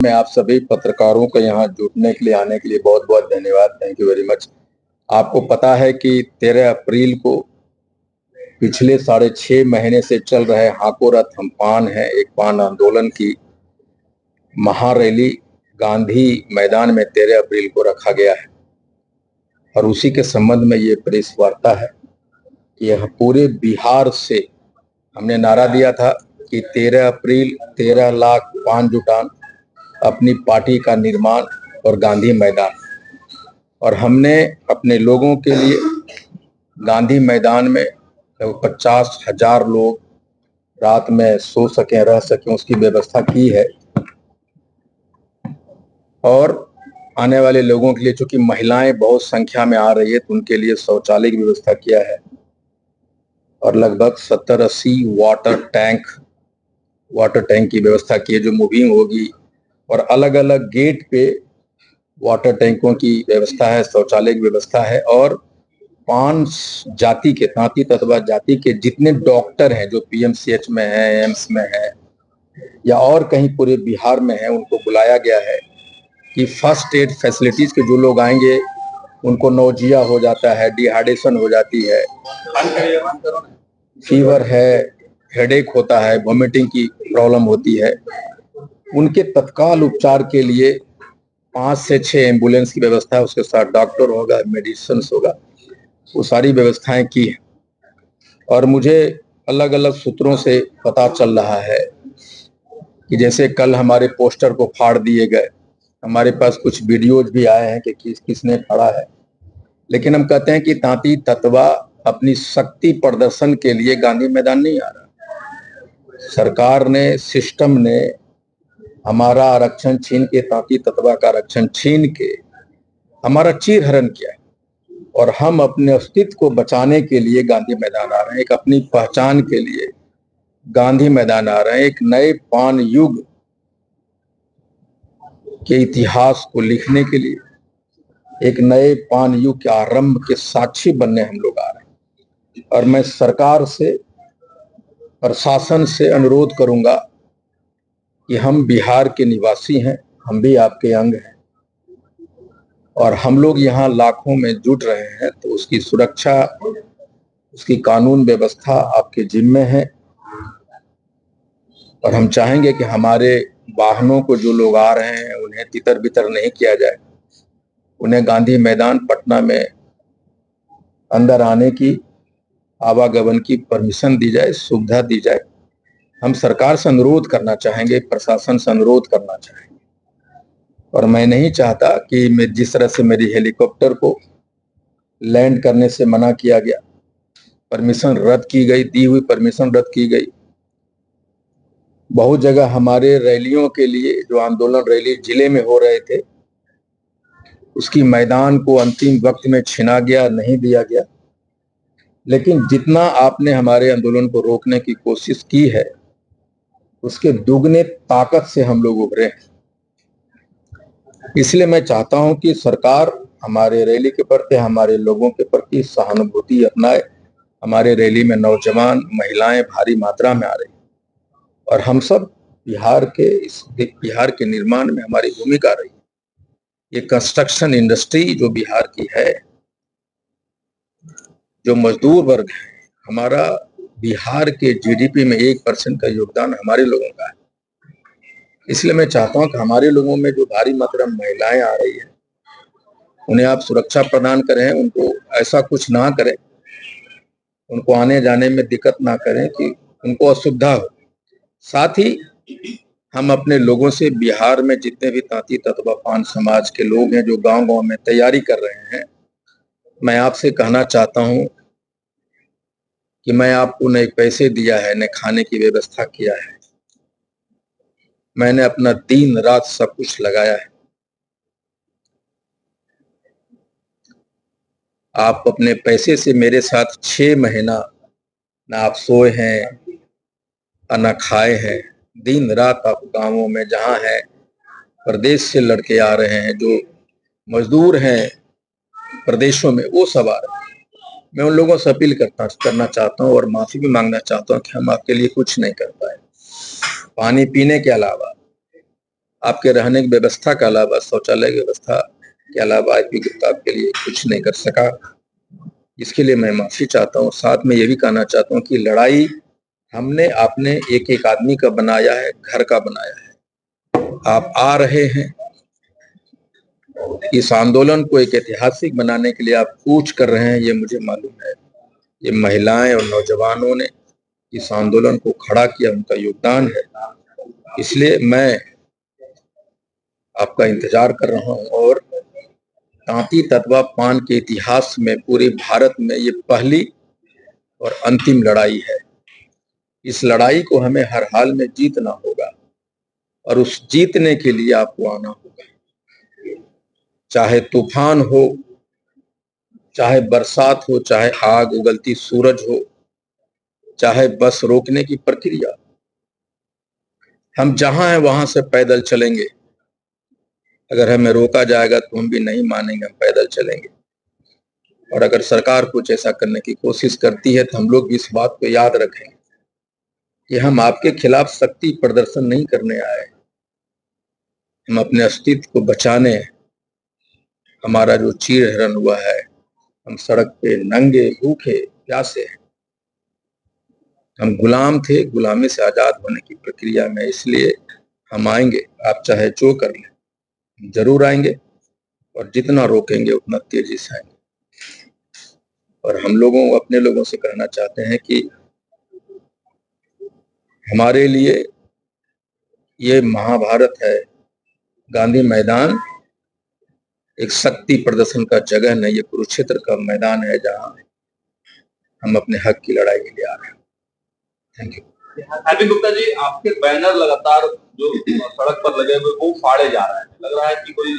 मैं आप सभी पत्रकारों को यहाँ जुटने के लिए आने के लिए बहुत बहुत धन्यवाद। Thank you very much. आपको पता है कि 13 अप्रैल को पिछले 6.5 महीने से चल रहे हाको रथ हम पान है एक पान आंदोलन की महारैली गांधी मैदान में 13 अप्रैल को रखा गया है और उसी के संबंध में ये प्रेस वार्ता है कि यह पूरे बिहार से हमने नारा दिया था कि 13 अप्रैल 13 लाख पान जुटान, अपनी पार्टी का निर्माण और गांधी मैदान। और हमने अपने लोगों के लिए गांधी मैदान में 50,000 लोग रात में सो सकें, रह सकें, उसकी व्यवस्था की है। और आने वाले लोगों के लिए, चूंकि महिलाएं बहुत संख्या में आ रही है, तो उनके लिए शौचालय की व्यवस्था किया है और लगभग 70-80 वाटर टैंक की व्यवस्था की है जो मूविंग होगी। और अलग अलग गेट पे वाटर टैंकों की व्यवस्था है, शौचालय की व्यवस्था है। और 5 जाति के, तांती ततवा जाति के जितने डॉक्टर हैं जो पीएमसीएच में हैं, एम्स में हैं या और कहीं पूरे बिहार में हैं, उनको बुलाया गया है कि फर्स्ट एड फैसिलिटीज के जो लोग आएंगे उनको नौजिया हो जाता है, डिहाइड्रेशन हो जाती है, फीवर है, हेडेक होता है, वॉमिटिंग की प्रॉब्लम होती है, उनके तत्काल उपचार के लिए 5 से 6 एम्बुलेंस की व्यवस्था है। उसके साथ डॉक्टर होगा, मेडिसिन होगा, वो सारी व्यवस्थाएं की है। और मुझे अलग अलग सूत्रों से पता चल रहा है कि जैसे कल हमारे पोस्टर को फाड़ दिए गए, हमारे पास कुछ वीडियोज भी आए हैं कि किसने फाड़ा है। लेकिन हम कहते हैं कि तांती ततवा अपनी शक्ति प्रदर्शन के लिए गांधी मैदान नहीं आ रहा। सरकार ने, सिस्टम ने हमारा आरक्षण छीन के, तांती ततवा का आरक्षण छीन के हमारा चीरहरण किया और हम अपने अस्तित्व को बचाने के लिए गांधी मैदान आ रहे हैं। एक अपनी पहचान के लिए गांधी मैदान आ रहे हैं। एक नए पान युग के इतिहास को लिखने के लिए, एक नए पान युग के आरंभ के साक्षी बनने हम लोग आ रहे हैं। और मैं सरकार से, प्रशासन से अनुरोध करूंगा कि हम बिहार के निवासी हैं, हम भी आपके अंग हैं और हम लोग यहाँ लाखों में जुट रहे हैं, तो उसकी सुरक्षा, उसकी कानून व्यवस्था आपके जिम्मे है। और हम चाहेंगे कि हमारे वाहनों को जो लोग आ रहे हैं उन्हें तितर बितर नहीं किया जाए, उन्हें गांधी मैदान पटना में अंदर आने की, आवागमन की परमिशन दी जाए, सुविधा दी जाए। हम सरकार से अनुरोध करना चाहेंगे, प्रशासन से अनुरोध करना चाहेंगे। और मैं नहीं चाहता कि मैं जिस तरह से मेरी हेलीकॉप्टर को लैंड करने से मना किया गया, परमिशन रद्द की गई, दी हुई परमिशन रद्द की गई। बहुत जगह हमारे रैलियों के लिए, जो आंदोलन रैली जिले में हो रहे थे, उसकी मैदान को अंतिम वक्त में छीना गया, नहीं दिया गया। लेकिन जितना आपने हमारे आंदोलन को रोकने की कोशिश की है, उसके दुगने ताकत से हम लोग उभरे हैं। इसलिए मैं चाहता हूं कि सरकार हमारे रैली के प्रति, हमारे लोगों के प्रति सहानुभूति अपनाए। हमारे रैली में नौजवान, महिलाएं भारी मात्रा में आ रही और हम सब बिहार के निर्माण में हमारी भूमिका रही। ये कंस्ट्रक्शन इंडस्ट्री जो बिहार की है, जो मजदूर वर्ग है, हमारा बिहार के जीडीपी में 1% का योगदान हमारे लोगों का है। इसलिए मैं चाहता हूं कि हमारे लोगों में जो भारी मात्रा में महिलाएं आ रही है, उन्हें आप सुरक्षा प्रदान करें, उनको ऐसा कुछ ना करें, उनको आने जाने में दिक्कत ना करें कि उनको असुविधा हो। साथ ही हम अपने लोगों से, बिहार में जितने भी तांती ततवा पान समाज के लोग हैं जो गांव-गांव में तैयारी कर रहे हैं, मैं आपसे कहना चाहता हूं कि मैं आपको न पैसे दिया है, न खाने की व्यवस्था किया है। मैंने अपना दिन रात सब कुछ लगाया है। आप अपने पैसे से मेरे साथ 6 महीना ना आप सोए हैं, ना खाए हैं। दिन रात आप गांवों में जहां हैं, प्रदेश से लड़के आ रहे हैं, जो मजदूर हैं प्रदेशों में, वो सब आ रहे हैं। मैं उन लोगों से अपील करना चाहता हूं और माफी भी मांगना चाहता हूं कि हम आपके लिए कुछ नहीं कर पाए। पानी पीने के अलावा आपके रहने की व्यवस्था के अलावा, शौचालय की व्यवस्था के अलावा आज भी गुप्ता आपके लिए कुछ नहीं कर सका। इसके लिए मैं माफी चाहता हूँ। साथ में ये भी कहना चाहता हूँ कि लड़ाई हमने आपने एक एक आदमी का बनाया है, घर का बनाया है। आप आ रहे हैं, इस आंदोलन को एक ऐतिहासिक बनाने के लिए आप कूच कर रहे हैं, ये मुझे मालूम है। ये महिलाएं और नौजवानों ने इस आंदोलन को खड़ा किया, उनका योगदान है। इसलिए मैं आपका इंतजार कर रहा हूं। और तांती ततवा पान के इतिहास में पूरे भारत में ये पहली और अंतिम लड़ाई है। इस लड़ाई को हमें हर हाल में जीतना होगा और उस जीतने के लिए आपको आना होगा। चाहे तूफान हो, चाहे बरसात हो, चाहे आग उगलती सूरज हो, चाहे बस रोकने की प्रक्रिया, हम जहां हैं वहां से पैदल चलेंगे। अगर हमें रोका जाएगा तो हम भी नहीं मानेंगे, हम पैदल चलेंगे। और अगर सरकार कुछ ऐसा करने की कोशिश करती है तो हम लोग भी इस बात को याद रखेंगे कि हम आपके खिलाफ शक्ति प्रदर्शन नहीं करने आए, हम अपने अस्तित्व को बचाने। हमारा जो चीर हरण हुआ है, हम सड़क पे नंगे भूखे प्यासे हैं, हम गुलाम थे, गुलामी से आजाद होने की प्रक्रिया में। इसलिए हम आएंगे, आप चाहे जो कर लें, जरूर आएंगे और जितना रोकेंगे उतना तेजी से आएंगे। और हम लोगों अपने लोगों से कहना चाहते हैं कि हमारे लिए ये महाभारत है, गांधी मैदान एक शक्ति प्रदर्शन का जगह नहीं, ये कुरुक्षेत्र का मैदान है जहां हम अपने हक की लड़ाई के लिए आ रहे हैं। Thank you. Happy Gupta ji, आपके बैनर लगातार जो सड़क पर लगे हुए वो फाड़े जा रहे हैं, लग रहा है कि कोई